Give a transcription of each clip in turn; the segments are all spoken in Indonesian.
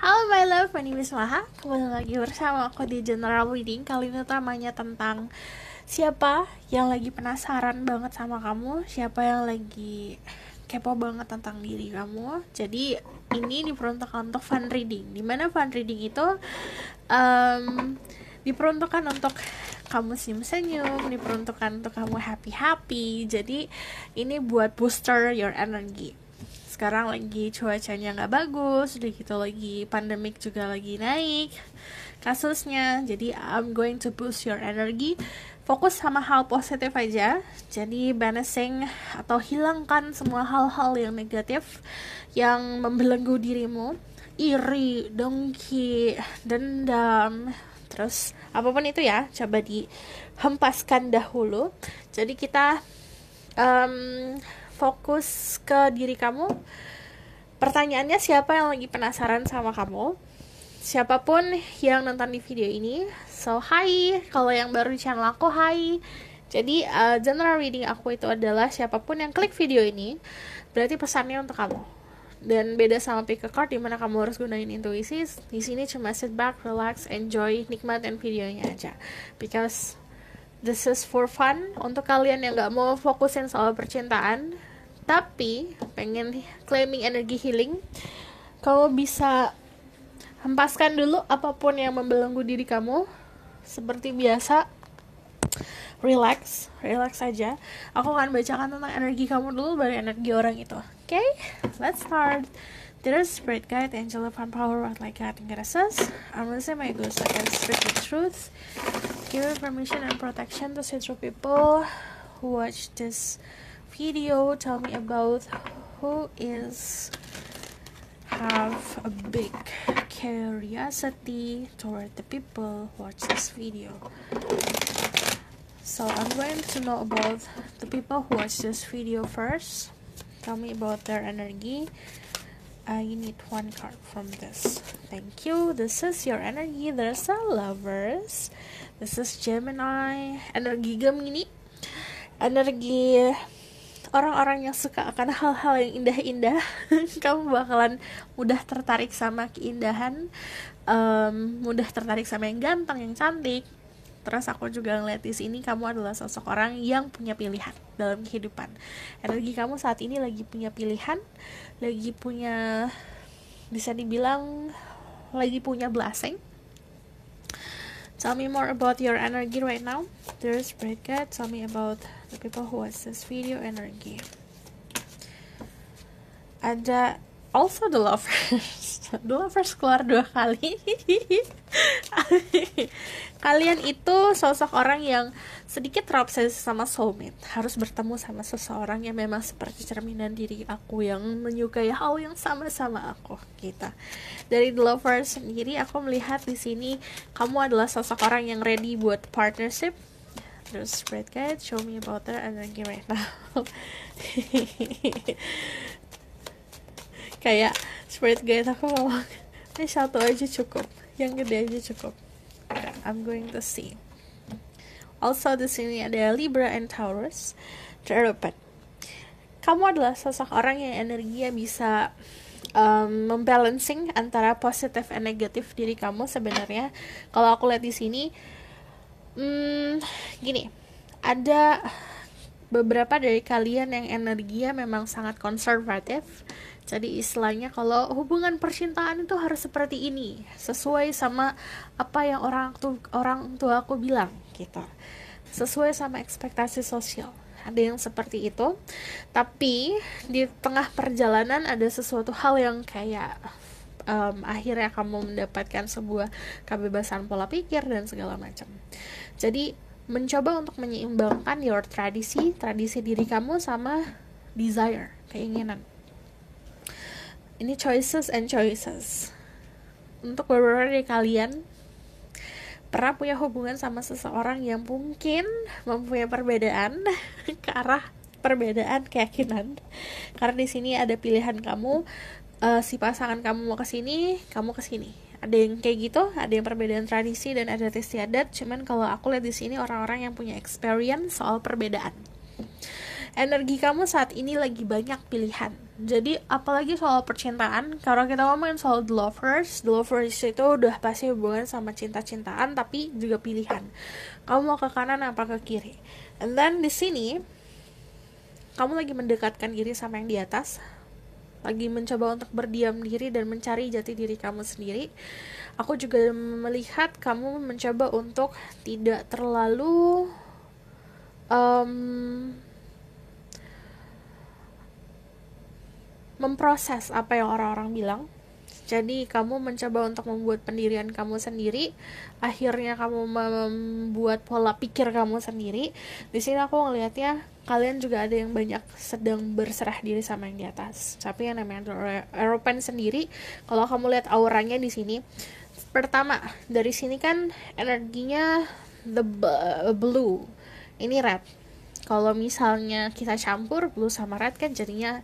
Halo my love, my name is Maha. Kembali lagi bersama aku di General Reading. Kali ini temanya tentang siapa yang lagi penasaran banget sama kamu, siapa yang lagi kepo banget tentang diri kamu. Jadi ini diperuntukkan untuk fun reading, dimana fun reading itu diperuntukkan untuk kamu senyum-senyum, diperuntukkan untuk kamu happy-happy. Jadi ini buat booster your energy. Sekarang lagi cuacanya nggak bagus, udah gitu lagi pandemik juga lagi naik kasusnya. Jadi I'm going to boost your energy. Fokus sama hal positif aja. Jadi banishing atau hilangkan semua hal-hal yang negatif yang membelenggu dirimu. Iri, dengki, dendam, terus apapun itu ya, coba dihempaskan dahulu. Jadi kita fokus ke diri kamu. Pertanyaannya, siapa yang lagi penasaran sama kamu? Siapapun yang nonton di video ini, so hi. Kalau yang baru di channel aku, hi. Jadi general reading aku itu adalah siapapun yang klik video ini, berarti pesannya untuk kamu. Dan beda sama pick a card dimana kamu harus gunain intuisi. Di sini cuma sit back, relax, enjoy, nikmatin videonya aja. Because this is for fun. Untuk kalian yang gak mau fokusin soal percintaan, tapi pengen claiming energy healing, kamu bisa hempaskan dulu apapun yang membelenggu diri kamu. Seperti biasa, relax aja. Aku akan bacakan tentang energi kamu dulu, baru energi orang itu. Okay, let's start. Dear Spirit Guide, Angel of Power, what like God and Goddesses, I'm gonna say my ghost I can speak the truth. Give me permission and protection to see through people who watch this video. Tell me about who is have a big curiosity toward the people who watch this video. So I'm going to know about the people who watch this video first. Tell me about their energy. I need one card from this. Thank you. This is your energy. There's a Lovers. This is Gemini. Energi Gemini. Energi orang-orang yang suka akan hal-hal yang indah-indah. Kamu bakalan mudah tertarik sama keindahan, mudah tertarik sama yang ganteng, yang cantik. Terus aku juga ngeliat di sini kamu adalah sosok orang yang punya pilihan dalam kehidupan. Energi kamu saat ini lagi punya pilihan, lagi punya, bisa dibilang lagi punya blessing. Tell me more about your energy right now. There's Spirit Guide. Tell me about the people who watch this video energy. Ada also the Lovers. The Lovers keluar 2 kali. Kalian itu sosok orang yang sedikit terobsesi sama soulmate. Harus bertemu sama seseorang yang memang seperti cerminan diri aku, yang menyukai hal yang sama-sama aku gitu. Dari The Lovers sendiri, aku melihat di sini kamu adalah sosok orang yang ready buat partnership. Terus Spirit Guide, show me about their energy right now. Kayak Spirit Guide aku ngomong, ini satu aja cukup, yang gede aja cukup. I'm going to see. Also di sini ada Libra and Taurus. Terdepan. Kamu adalah sosok orang yang energinya bisa membalancing antara positif dan negatif diri kamu sebenarnya. Kalau aku lihat di sini, gini, ada beberapa dari kalian yang energinya memang sangat konservatif. Jadi istilahnya kalau hubungan percintaan itu harus seperti ini, sesuai sama apa yang orang tua aku bilang gitu, sesuai sama ekspektasi sosial. Ada yang seperti itu. Tapi di tengah perjalanan ada sesuatu hal yang kayak akhirnya kamu mendapatkan sebuah kebebasan pola pikir dan segala macam. Jadi mencoba untuk menyeimbangkan your tradisi diri kamu sama desire, keinginan. Ini choices and choices. Untuk beberapa dari kalian pernah punya hubungan sama seseorang yang mungkin mempunyai perbedaan ke arah perbedaan keyakinan. Karena di sini ada pilihan kamu, si pasangan kamu mau ke sini, kamu ke sini. Ada yang kayak gitu, ada yang perbedaan tradisi dan adat istiadat. Cuman kalau aku lihat di sini orang-orang yang punya experience soal perbedaan. Energi kamu saat ini lagi banyak pilihan. Jadi apalagi soal percintaan, kalau kita ngomongin soal the lovers itu udah pasti hubungan sama cinta-cintaan, tapi juga pilihan. Kamu mau ke kanan apa ke kiri? And then di sini kamu lagi mendekatkan diri sama yang di atas, lagi mencoba untuk berdiam diri dan mencari jati diri kamu sendiri. Aku juga melihat kamu mencoba untuk tidak terlalu memproses apa yang orang-orang bilang. Jadi kamu mencoba untuk membuat pendirian kamu sendiri. Akhirnya kamu membuat pola pikir kamu sendiri. Di sini aku ngelihatnya kalian juga ada yang banyak sedang berserah diri sama yang di atas. Tapi yang namanya Eropan sendiri, kalau kamu lihat auranya di sini, pertama dari sini kan energinya the blue, ini red. Kalau misalnya kita campur blue sama red kan jadinya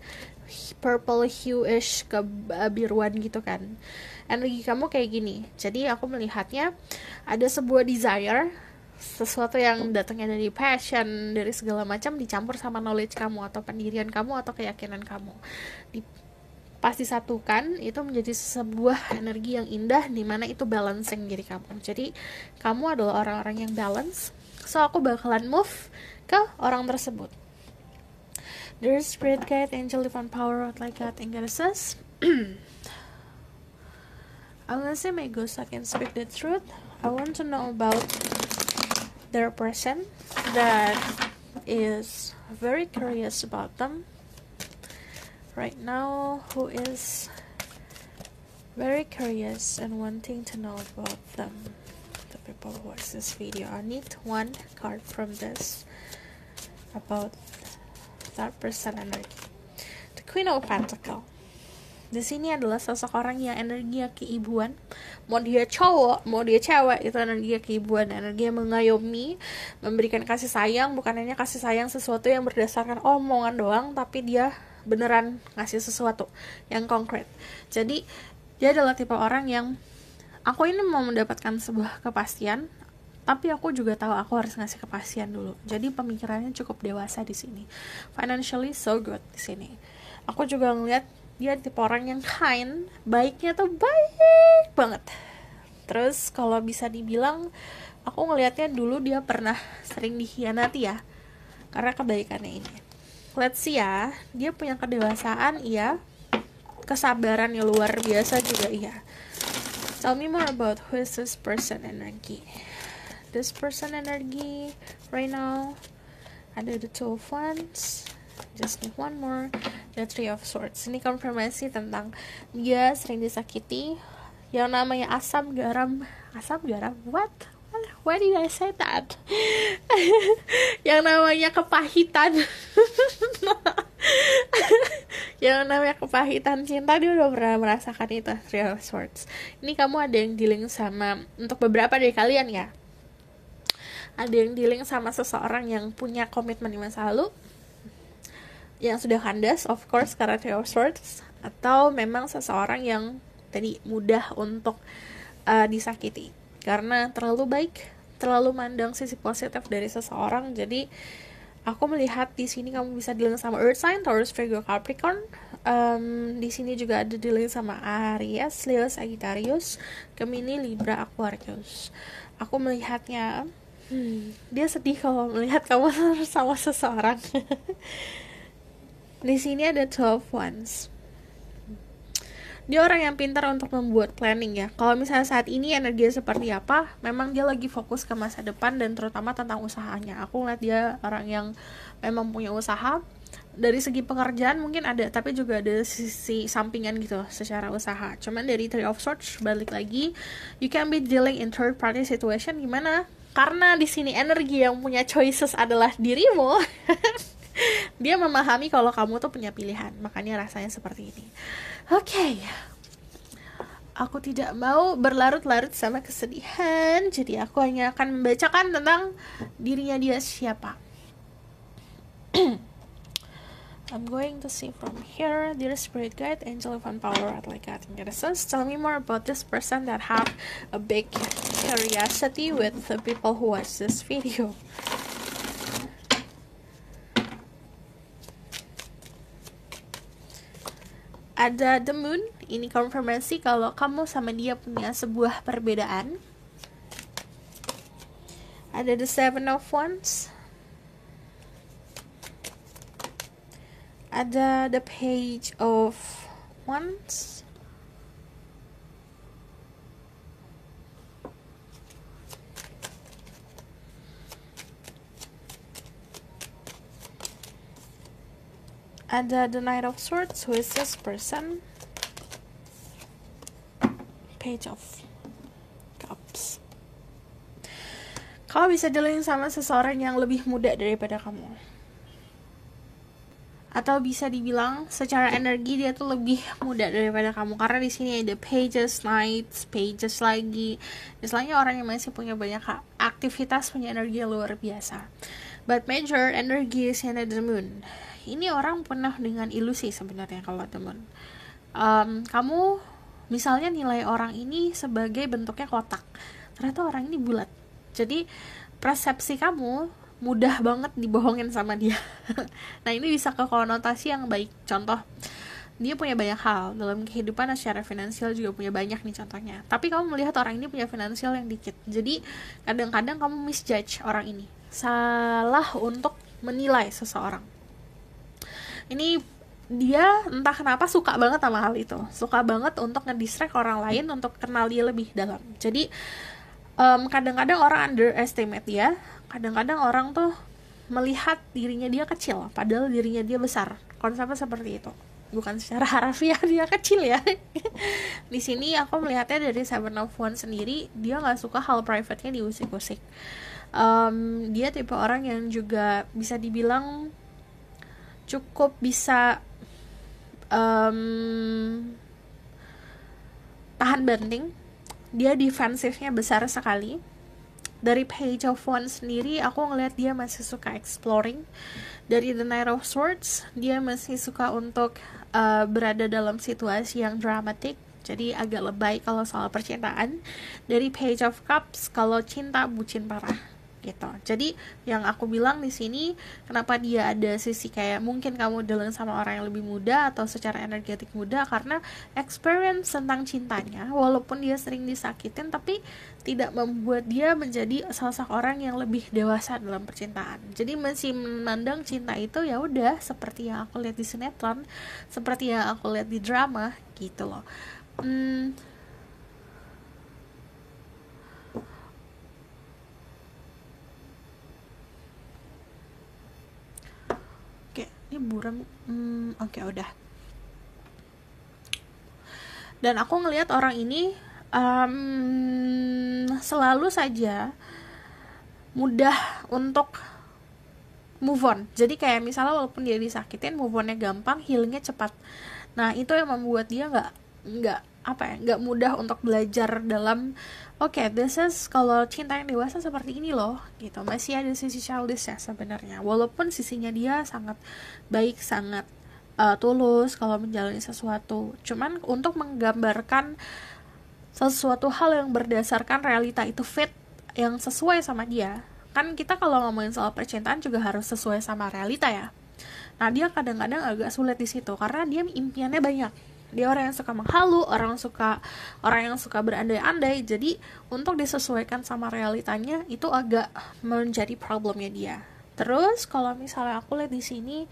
purple hue-ish kebiruan gitu kan. Energi kamu kayak gini. Jadi aku melihatnya ada sebuah desire, sesuatu yang datangnya dari passion, dari segala macam, dicampur sama knowledge kamu atau pendirian kamu atau keyakinan kamu. Pas disatukan itu menjadi sebuah energi yang indah, dimana itu balancing diri kamu. Jadi kamu adalah orang-orang yang balance. So aku bakalan move ke orang tersebut. There's spirit guide, angel, divine power, like God, and goddesses. I'm gonna say my ghost, I can speak the truth. I want to know about their person that is very curious about them right now, who is very curious and wanting to know about them. The people who watch this video, I need one card from this about that person energy. The Queen of Pentacles. Di sini adalah seseorang yang energinya keibuan. Mau dia cowok, mau dia cewek, itu energinya keibuan, energinya mengayomi, memberikan kasih sayang. Bukan hanya kasih sayang sesuatu yang berdasarkan omongan doang, tapi dia beneran ngasih sesuatu yang konkret. Jadi dia adalah tipe orang yang aku ini mau mendapatkan sebuah kepastian, tapi aku juga tahu aku harus ngasih kepastian dulu. Jadi pemikirannya cukup dewasa di sini. Financially so good di sini. Aku juga ngeliat dia tipe orang yang kind, baiknya tuh baik banget. Terus kalau bisa dibilang, aku ngelihatnya dulu dia pernah sering dikhianati ya, karena kebaikannya ini. Let's see ya, dia punya kedewasaan iya, kesabarannya luar biasa juga iya. Tell me more about who is this person energy. This person energy right now, ada the Two of Wands, just need one more, the Three of Swords. Ini konfirmasi tentang dia sering disakiti, yang namanya asam garam, what? Why did I say that? Yang namanya kepahitan. Yang namanya kepahitan cinta, dia udah pernah merasakan itu. Three of Swords. Ini kamu ada yang dealing sama, untuk beberapa dari kalian ya, ada yang dealing sama seseorang yang punya komitmen di masa lalu, yang sudah kandas, of course, karena Three of Swords. Atau memang seseorang yang tadi mudah untuk disakiti karena terlalu baik, terlalu mandang sisi positif dari seseorang. Jadi aku melihat di sini kamu bisa dealing sama Earth sign, Taurus, Virgo, Capricorn. Di sini juga ada dealing sama Aries, Leo, Sagittarius, Gemini, Libra, Aquarius. Aku melihatnya dia sedih kalau melihat kamu sama seseorang. Di sini ada 12 Wands. Dia orang yang pintar untuk membuat planning ya. Kalau misalnya saat ini energinya seperti apa, memang dia lagi fokus ke masa depan dan terutama tentang usahanya. Aku ngeliat dia orang yang memang punya usaha. Dari segi pekerjaan mungkin ada, tapi juga ada sisi sampingan gitu secara usaha. Cuman dari Three of Swords, balik lagi, you can be dealing in third party situation. Gimana? Karena di sini energi yang punya choices adalah dirimu. Dia memahami kalau kamu tuh punya pilihan, makanya rasanya seperti ini. Oke. Aku tidak mau berlarut-larut sama kesedihan, jadi aku hanya akan membacakan tentang dirinya dia siapa. I'm going to see from here. Dear Spirit Guide, Angel, Divine Power, like God, and goddesses, tell me more about this person that have a big curiosity with the people who watch this video. Ada the moon, ini konfirmasi kalau kamu sama dia punya sebuah perbedaan. Ada the seven of wands. Ada the page of wands. Ada the Knight of Swords, who is this person? Page of Cups. Kamu bisa dealing sama seseorang yang lebih muda daripada kamu. Atau bisa dibilang secara energi dia tuh lebih muda daripada kamu. Karena di sini ada pages, knights, pages lagi. Misalnya orang yang masih punya banyak aktivitas, punya energi yang luar biasa. But major energy is in the moon. Ini orang penuh dengan ilusi sebenarnya kalau teman. Kamu misalnya nilai orang ini sebagai bentuknya kotak, ternyata orang ini bulat. Jadi persepsi kamu mudah banget dibohongin sama dia. Nah ini bisa ke konotasi yang baik. Contoh, dia punya banyak hal dalam kehidupan, secara finansial juga punya banyak nih contohnya. Tapi kamu melihat orang ini punya finansial yang dikit. Jadi kadang-kadang kamu misjudge orang ini. Salah untuk menilai seseorang. Ini dia entah kenapa suka banget sama hal itu, suka banget untuk ngedistract orang lain untuk kenal dia lebih dalam. Jadi kadang-kadang orang underestimate dia, kadang-kadang orang tuh melihat dirinya dia kecil padahal dirinya dia besar. Konsepnya seperti itu, bukan secara harafiah dia kecil ya. Di sini aku melihatnya dari Seven of Wands sendiri, dia nggak suka hal private-nya diusik-usik. Dia tipe orang yang juga bisa dibilang cukup bisa tahan banting. Dia defensifnya besar sekali. Dari Page of Wands sendiri aku ngeliat dia masih suka exploring. Dari The Knight of Swords dia masih suka untuk berada dalam situasi yang dramatic, jadi agak lebay kalau soal percintaan. Dari Page of Cups, kalau cinta bucin parah gitu. Jadi yang aku bilang di sini, kenapa dia ada sisi kayak mungkin kamu dealing sama orang yang lebih muda atau secara energetik muda, karena experience tentang cintanya, walaupun dia sering disakitin, tapi tidak membuat dia menjadi sosok orang yang lebih dewasa dalam percintaan. Jadi masih memandang cinta itu ya udah seperti yang aku lihat di sinetron, seperti yang aku lihat di drama gitu loh. Ini buram. Oke, udah. Dan aku ngelihat orang ini selalu saja mudah untuk move on. Jadi kayak misalnya walaupun dia disakitin, move onnya gampang, healingnya cepat. Nah itu yang membuat dia nggak mudah untuk belajar dalam this is kalau cinta yang dewasa seperti ini loh gitu. Masih ada sisi childish ya sebenarnya, walaupun sisinya dia sangat baik, sangat tulus kalau menjalani sesuatu. Cuman untuk menggambarkan sesuatu hal yang berdasarkan realita itu fit, yang sesuai sama dia. Kan kita kalau ngomongin soal percintaan juga harus sesuai sama realita ya. Nah dia kadang-kadang agak sulit di situ karena dia impiannya banyak. Dia orang yang suka menghalu, orang yang suka berandai-andai. Jadi untuk disesuaikan sama realitanya itu agak menjadi problemnya dia. Terus kalau misalnya aku lihat di sini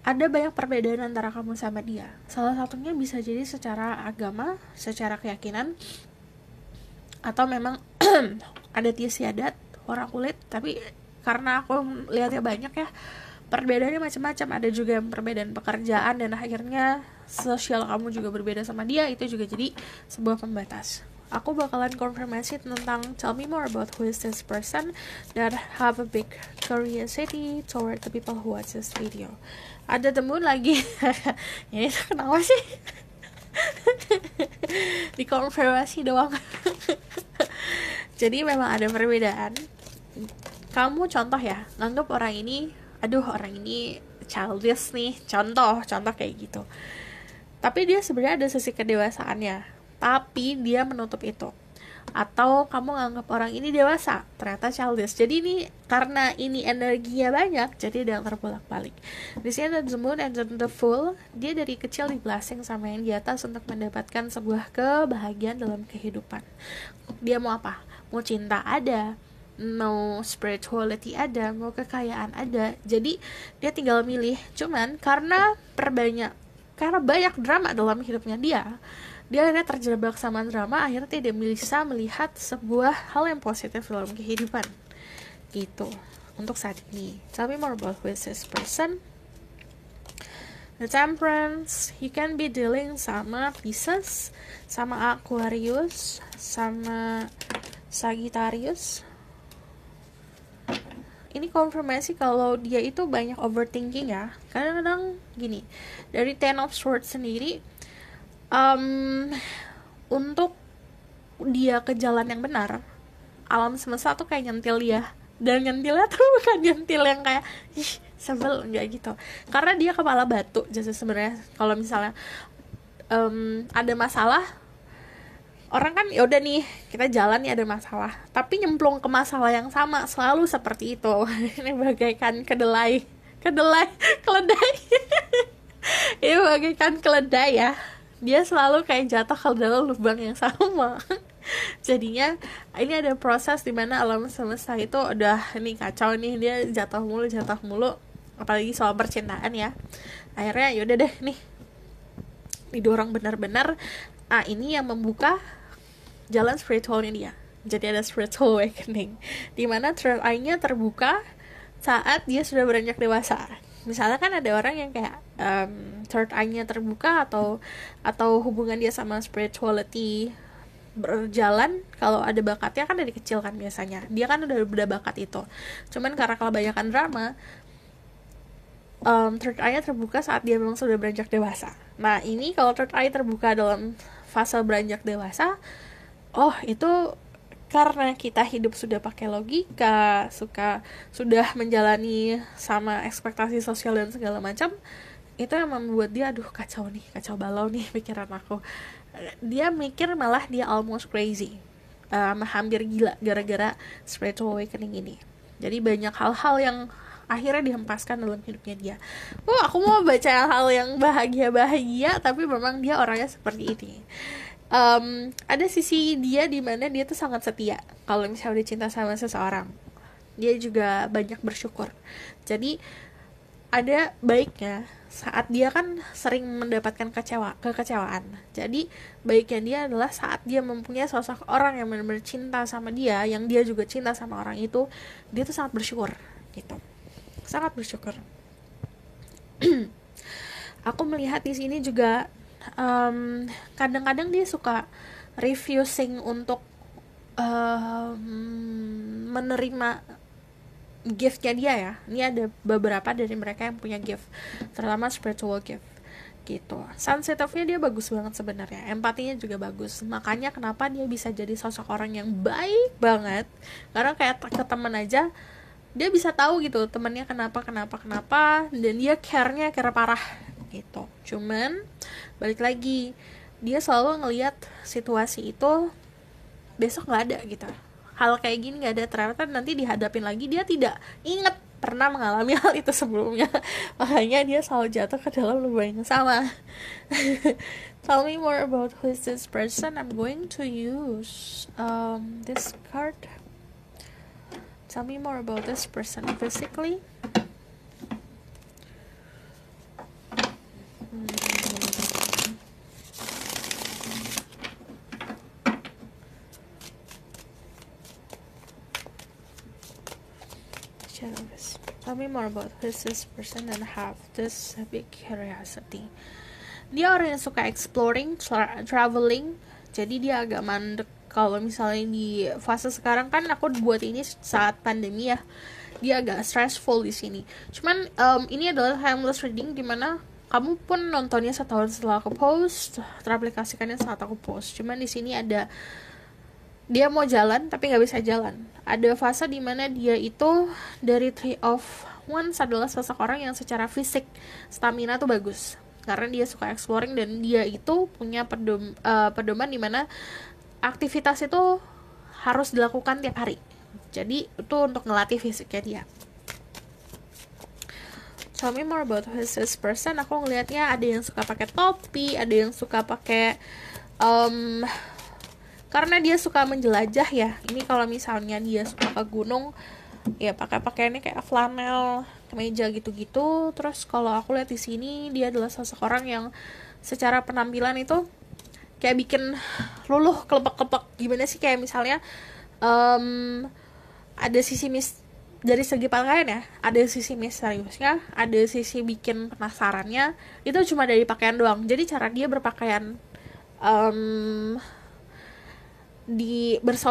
ada banyak perbedaan antara kamu sama dia. Salah satunya bisa jadi secara agama, secara keyakinan, atau memang ada istiadat orang kulit. Tapi karena aku lihatnya banyak ya, perbedaannya macam-macam. Ada juga yang perbedaan pekerjaan, dan akhirnya sosial kamu juga berbeda sama dia. Itu juga jadi sebuah pembatas. Aku bakalan konfirmasi tentang tell me more about who is this person that have a big curiosity toward the people who watch this video. Ada temen lagi. Ini kenapa sih? Dikonfirmasi doang. Jadi memang ada perbedaan. Kamu contoh ya, nganggap orang ini childish nih, contoh kayak gitu. Tapi dia sebenarnya ada sisi kedewasaannya, tapi dia menutup itu. atau kamu nganggap orang ini dewasa, ternyata childish. Jadi ini karena ini energinya banyak, jadi ada yang terbolak-balik. Di sini ada the moon and the fool. Dia dari kecil di blessing sama yang di atas untuk mendapatkan sebuah kebahagiaan dalam kehidupan. Dia mau apa? Mau cinta ada, mau spirituality ada, mau kekayaan ada. Jadi dia tinggal milih. Cuman karena banyak drama dalam hidupnya dia akhirnya terjebak sama drama, akhirnya tidak bisa melihat sebuah hal yang positif dalam kehidupan gitu untuk saat ini. Tell me more about who is this person. The Temperance, you can be dealing sama Pisces, sama Aquarius, sama Sagittarius. Ini konfirmasi kalau dia itu banyak overthinking ya. Kadang-kadang gini, dari Ten of Swords sendiri, untuk dia ke jalan yang benar, alam semesta tuh kayak nyentil dia. Dan nyentilnya tuh bukan nyentil yang kayak sebel, enggak gitu. Karena dia kepala batu. Jadi sebenarnya kalau misalnya ada masalah, orang kan ya udah nih, kita jalan nih ada masalah, tapi nyemplung ke masalah yang sama selalu seperti itu. Ini bagaikan keledai. Ini bagaikan keledai ya. Dia selalu kayak jatuh ke dalam lubang yang sama. Jadinya ini ada proses dimana alam semesta itu udah nih kacau nih, dia jatuh mulu, apalagi soal percintaan ya. Akhirnya yaudah deh nih, didorong benar-benar. Ini yang membuka jalan spiritualnya dia. Jadi ada spiritual awakening, dimana third eye-nya terbuka saat dia sudah beranjak dewasa. Misalnya kan ada orang yang kayak third eye-nya terbuka atau hubungan dia sama spirituality berjalan, kalau ada bakatnya kan dari kecil kan biasanya. Dia kan udah bakat itu. Cuman karena kebanyakan drama, third eye-nya terbuka saat dia memang sudah beranjak dewasa. Nah, ini kalau third eye terbuka dalam fase beranjak dewasa, itu karena kita hidup sudah pakai logika, sudah menjalani sama ekspektasi sosial dan segala macam, itu yang membuat dia kacau balau nih pikiran aku. Dia mikir malah dia almost crazy, hampir gila gara-gara spiritual awakening ini. Jadi banyak hal-hal yang akhirnya dihempaskan dalam hidupnya dia. Aku mau baca hal yang bahagia, tapi memang dia orangnya seperti ini. Ada sisi dia di mana dia tuh sangat setia. Kalau misalnya udah cinta sama seseorang, dia juga banyak bersyukur. Jadi ada baiknya saat dia kan sering mendapatkan kekecewaan. Jadi baiknya dia adalah saat dia mempunyai sosok orang yang benar-benar cinta sama dia, yang dia juga cinta sama orang itu, dia tuh sangat bersyukur gitu. Sangat bersyukur. Aku melihat di sini juga kadang-kadang dia suka refusing untuk menerima giftnya dia ya. Ini ada beberapa dari mereka yang punya gift, terutama spiritual gift gitu. Sensitifnya dia bagus banget sebenarnya, empatinya juga bagus. Makanya kenapa dia bisa jadi sosok orang yang baik banget, karena kayak ke teman aja dia bisa tahu gitu temennya kenapa, dan dia care parah gitu. Cuman balik lagi, dia selalu ngelihat situasi itu besok nggak ada gitu, hal kayak gini nggak ada, ternyata nanti dihadapin lagi dia tidak ingat pernah mengalami hal itu sebelumnya. Makanya dia selalu jatuh ke dalam lubang yang sama. Tell me more about who is this person. I'm going to use this card. Tell me more about this person physically. Tell me more about who is this person and have this big curiosity. Dia orang yang suka exploring, traveling. Jadi dia agak mandek. Kalau misalnya di fase sekarang kan aku buat ini saat pandemi ya, dia agak stressful di sini. Cuman ini adalah timeless reading, dimana kamu pun nontonnya setahun setelah aku post, teraplikasikannya saat aku post. Cuman di sini ada dia mau jalan tapi nggak bisa jalan. Ada fase dimana dia itu dari Three of Wands adalah seseorang yang secara fisik stamina tuh bagus, karena dia suka exploring dan dia itu punya pedoman dimana aktivitas itu harus dilakukan tiap hari. Jadi itu untuk ngelatih fisiknya dia. Tell me more about this person. Aku ngelihatnya ada yang suka pakai topi, ada yang suka pakai karena dia suka menjelajah ya. Ini kalau misalnya dia suka ke gunung, ya pakai pakaiannya kayak flanel, kemeja gitu-gitu. Terus kalau aku lihat di sini dia adalah sosok orang yang secara penampilan itu kayak bikin luluh kelepek-kelepek. Gimana sih, kayak misalnya ada sisi dari segi pakaian ya, ada sisi misteriusnya, ada sisi bikin penasarannya, itu cuma dari pakaian doang. Jadi cara dia berpakaian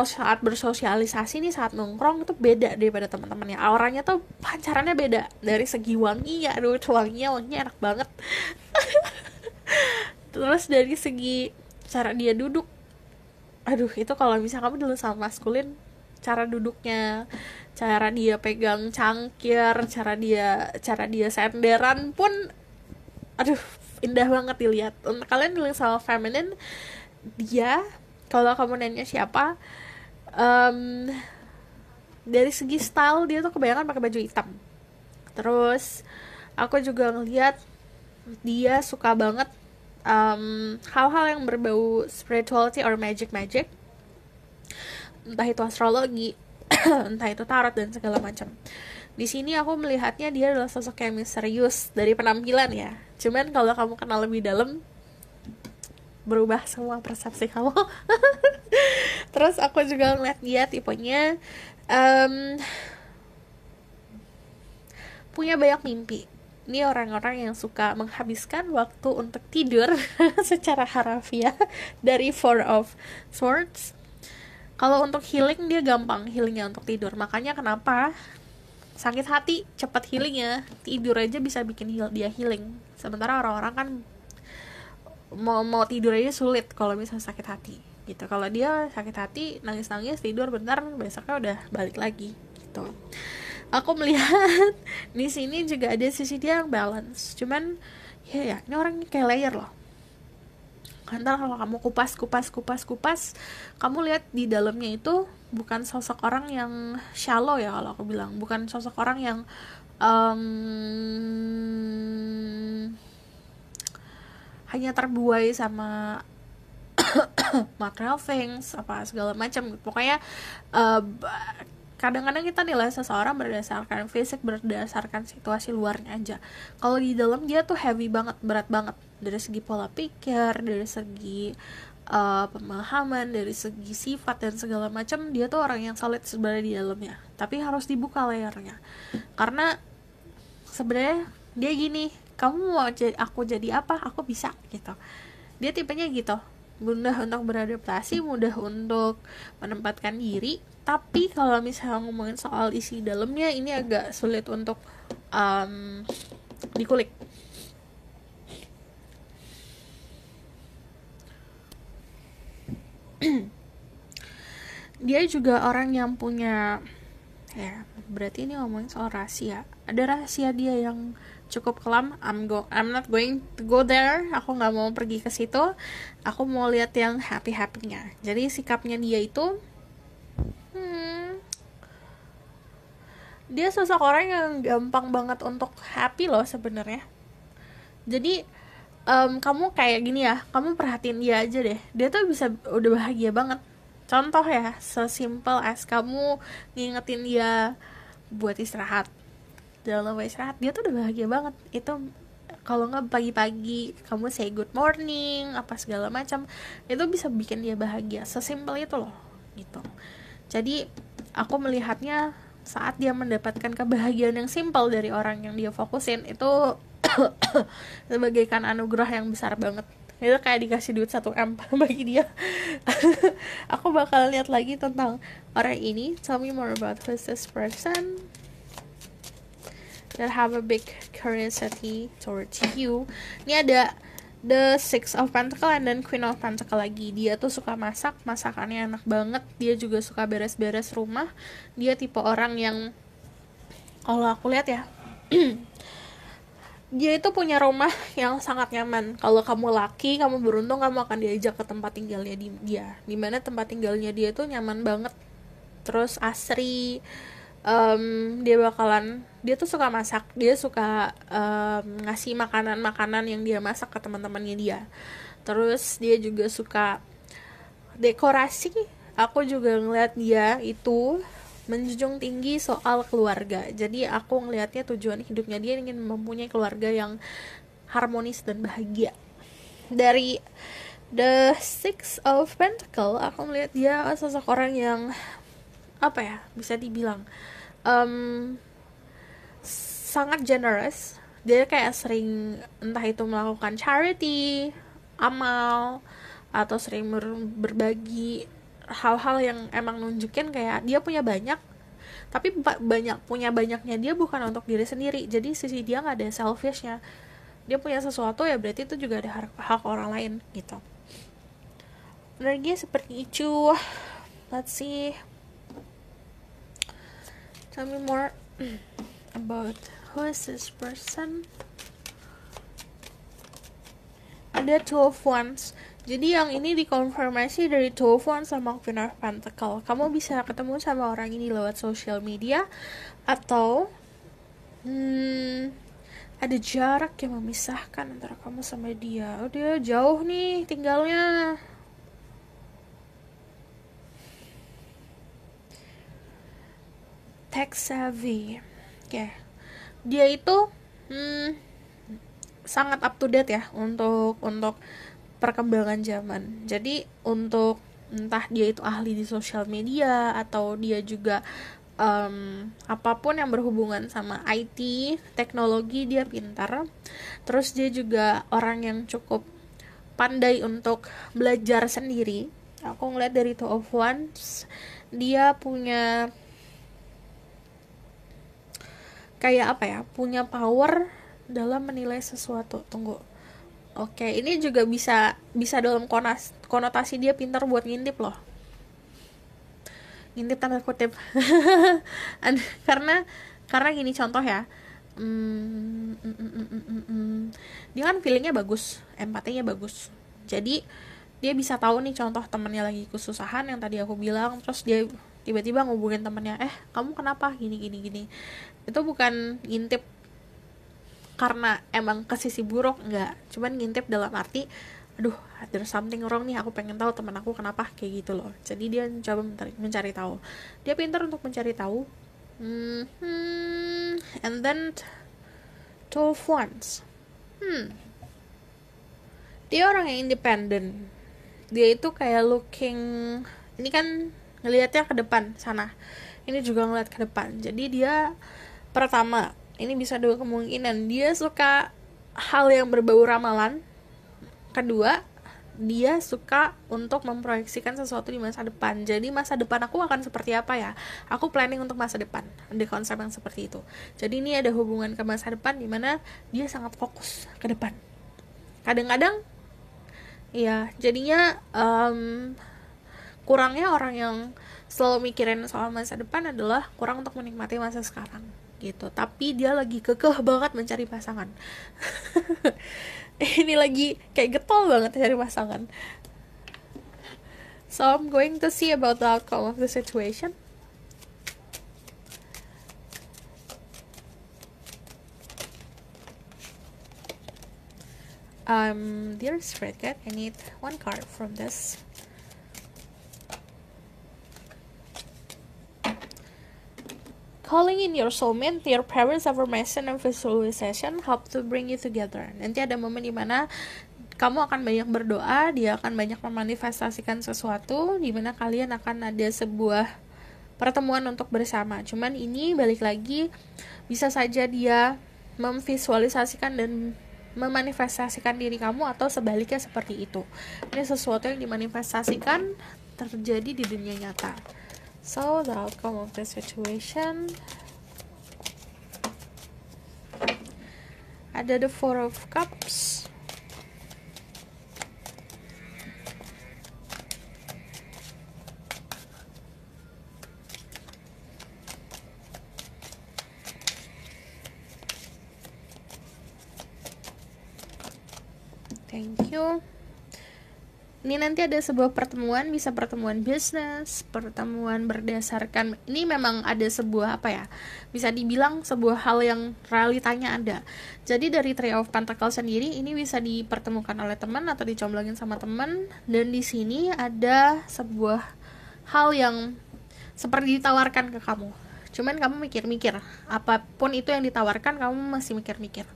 saat bersosialisasi nih, saat nongkrong itu beda daripada teman-temannya. Auranya tuh pancarannya beda. Dari segi wanginya, aduh wanginya enak banget. Terus dari segi cara dia duduk, aduh itu kalau misalnya kamu dulu sama maskulin, cara duduknya, cara dia pegang cangkir, cara dia senderan pun aduh indah banget dilihat. Untuk kalian dulu sama feminin, dia kalau kamu nanya siapa, dari segi style dia tuh kebanyakan pakai baju hitam. Terus aku juga ngeliat dia suka banget hal-hal yang berbau spirituality or magic, entah itu astrologi, entah itu tarot dan segala macam. Di sini aku melihatnya dia adalah sosok yang misterius dari penampilan ya. Cuman kalau kamu kenal lebih dalam, berubah semua persepsi kamu. Terus aku juga ngeliat dia tipenya punya banyak mimpi. Ini orang-orang yang suka menghabiskan waktu untuk tidur secara harafiah dari Four of Swords. Kalau untuk healing, dia gampang healingnya untuk tidur. Makanya kenapa sakit hati cepat healingnya, tidur aja bisa bikin dia healing. Sementara orang-orang kan mau tidur aja sulit kalau misalnya sakit hati gitu. Kalau dia sakit hati, nangis tidur bentar, besoknya udah balik lagi gitu. Aku melihat di sini juga ada sisi dia yang balance. Cuman ya ini orang kayak layer loh. Karena kalau kamu kupas, kamu lihat di dalamnya itu bukan sosok orang yang shallow ya, kalau aku bilang. Bukan sosok orang yang hanya terbuai sama material things, apa segala macam. Pokoknya kadang-kadang kita nilai seseorang berdasarkan fisik, berdasarkan situasi luarnya aja. Kalau di dalam dia tuh heavy banget, berat banget. Dari segi pola pikir, dari segi pemahaman, dari segi sifat dan segala macam, dia tuh orang yang solid sebenarnya di dalamnya. Tapi harus dibuka layarnya. Karena sebenarnya dia gini, kamu mau aku jadi apa, aku bisa gitu. Dia tipenya gitu, mudah untuk beradaptasi, mudah untuk menempatkan diri. Tapi kalau misalnya ngomongin soal isi dalamnya, ini agak sulit untuk dikulik. Dia juga orang yang punya, ya berarti ini ngomongin soal rahasia. Ada rahasia dia yang cukup kelam. I'm not going to go there. Aku nggak mau pergi ke situ. Aku mau lihat yang happy-happynya. Jadi sikapnya dia itu, dia sosok orang yang gampang banget untuk happy loh sebenarnya. Jadi kamu kayak gini ya, kamu perhatiin dia aja deh, dia tuh bisa udah bahagia banget. Contoh ya, sesimpel as kamu ngingetin dia buat istirahat. Dalam istirahat dia tuh udah bahagia banget. Itu kalau nggak pagi-pagi kamu say good morning apa segala macam, itu bisa bikin dia bahagia. Sesimpel itu loh gitu. Jadi aku melihatnya saat dia mendapatkan kebahagiaan yang simpel dari orang yang dia fokusin, itu sebagaikan anugerah yang besar banget. Itu kayak dikasih duit 1M bagi dia. Aku bakal lihat lagi tentang orang ini. Tell me more about who's this person that have a big curiosity towards you. Ini ada The Six of Pentacles and then Queen of Pentacles lagi. Dia tuh suka masak, masakannya enak banget. Dia juga suka beres-beres rumah. Dia tipe orang yang, kalau aku lihat ya, dia itu punya rumah yang sangat nyaman. Kalau kamu beruntung, kamu akan diajak ke tempat tinggalnya dia. Dimana tempat tinggalnya dia itu nyaman banget. Terus Asri, dia tuh suka masak, dia suka ngasih makanan-makanan yang dia masak ke teman-temannya dia. Terus dia juga suka dekorasi. Aku juga ngeliat dia itu menjunjung tinggi soal keluarga. Jadi aku ngelihatnya tujuan hidupnya dia ingin mempunyai keluarga yang harmonis dan bahagia. Dari The Six of Pentacle, aku melihat dia sosok orang yang apa ya, bisa dibilang sangat generous. Dia kayak sering entah itu melakukan charity, amal, atau sering berbagi hal-hal yang emang nunjukin kayak dia punya banyak, tapi punya banyaknya dia bukan untuk diri sendiri. Jadi sisi dia nggak ada selfishnya, dia punya sesuatu ya berarti itu juga ada hak orang lain gitu. Energi seperti itu. Let's see, tell me more about who is this person. Ada Two of Wands. Jadi yang ini dikonfirmasi dari Two of Wands sama Queen of Pentacle. Kamu bisa ketemu sama orang ini lewat social media, atau ada jarak yang memisahkan antara kamu sama dia. Oh, dia jauh nih tinggalnya. Tech savvy. Oke. Dia itu sangat up to date ya untuk perkembangan zaman. Jadi untuk entah dia itu ahli di sosial media, atau dia juga apapun yang berhubungan sama IT, teknologi, dia pintar. Terus dia juga orang yang cukup pandai untuk belajar sendiri. Aku ngeliat dari Two of Wands, dia punya kayak apa ya, punya power dalam menilai sesuatu. Tunggu. Oke, ini juga bisa dalam konotasi dia pintar buat ngintip loh. Ngintip tanda kutip. karena gini contoh ya. Dia kan feelingnya bagus, empatinya bagus. Jadi dia bisa tahu nih contoh temannya lagi kesusahan yang tadi aku bilang, terus dia tiba-tiba ngubungin temannya, kamu kenapa gini. Itu bukan ngintip karena emang ke sisi buruk, enggak, cuman ngintip dalam arti aduh, there's something wrong nih, aku pengen tahu teman aku kenapa kayak gitu loh. Jadi dia coba mencari tahu, dia pintar untuk mencari tahu. And then Two of Wands, dia orang yang independen. Dia itu kayak looking, ini kan ngelihatnya ke depan sana, ini juga ngeliat ke depan. Jadi dia pertama, ini bisa dua kemungkinan, dia suka hal yang berbau ramalan. Kedua, dia suka untuk memproyeksikan sesuatu di masa depan. Jadi masa depan aku akan seperti apa ya, aku planning untuk masa depan, ada konsep yang seperti itu. Jadi ini ada hubungan ke masa depan, dimana dia sangat fokus ke depan. Kadang-kadang ya jadinya kurangnya orang yang selalu mikirin soal masa depan adalah kurang untuk menikmati masa sekarang gitu. Tapi dia lagi kekeh banget mencari pasangan. Ini lagi kayak getol banget cari pasangan. So I'm going to see about the outcome of the situation. Dear Spirit Guide, I need one card from this. Calling in your soulmate, your parents' affirmation and visualization help to bring you together. Nanti ada momen dimana kamu akan banyak berdoa, dia akan banyak memanifestasikan sesuatu, dimana kalian akan ada sebuah pertemuan untuk bersama. Cuman ini balik lagi, bisa saja dia memvisualisasikan dan memanifestasikan diri kamu, atau sebaliknya seperti itu. Ini sesuatu yang dimanifestasikan terjadi di dunia nyata. So the outcome of the situation, ada the Four of Cups, thank you, Ini nanti ada sebuah pertemuan, bisa pertemuan bisnis, pertemuan berdasarkan, ini memang ada sebuah apa ya, bisa dibilang sebuah hal yang realitanya ada. Jadi dari Three of Pentacles sendiri ini bisa dipertemukan oleh teman atau dicomblangin sama teman, dan di sini ada sebuah hal yang seperti ditawarkan ke kamu. Cuman kamu mikir-mikir, apapun itu yang ditawarkan kamu masih mikir-mikir.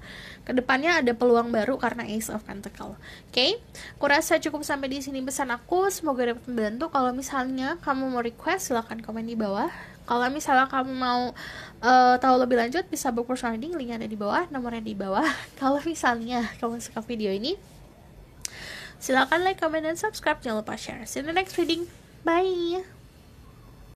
Kedepannya ada peluang baru karena Ace of Pentacles. Oke, kurasa cukup sampai di sini pesan aku. Semoga dapat membantu. Kalau misalnya kamu mau request, silahkan komen di bawah. Kalau misalnya kamu mau tahu lebih lanjut, bisa book personal reading, linknya ada di bawah, nomornya di bawah. Kalau misalnya kamu suka video ini, silahkan like, comment, dan subscribe. Jangan lupa share. See you in the next reading. Bye!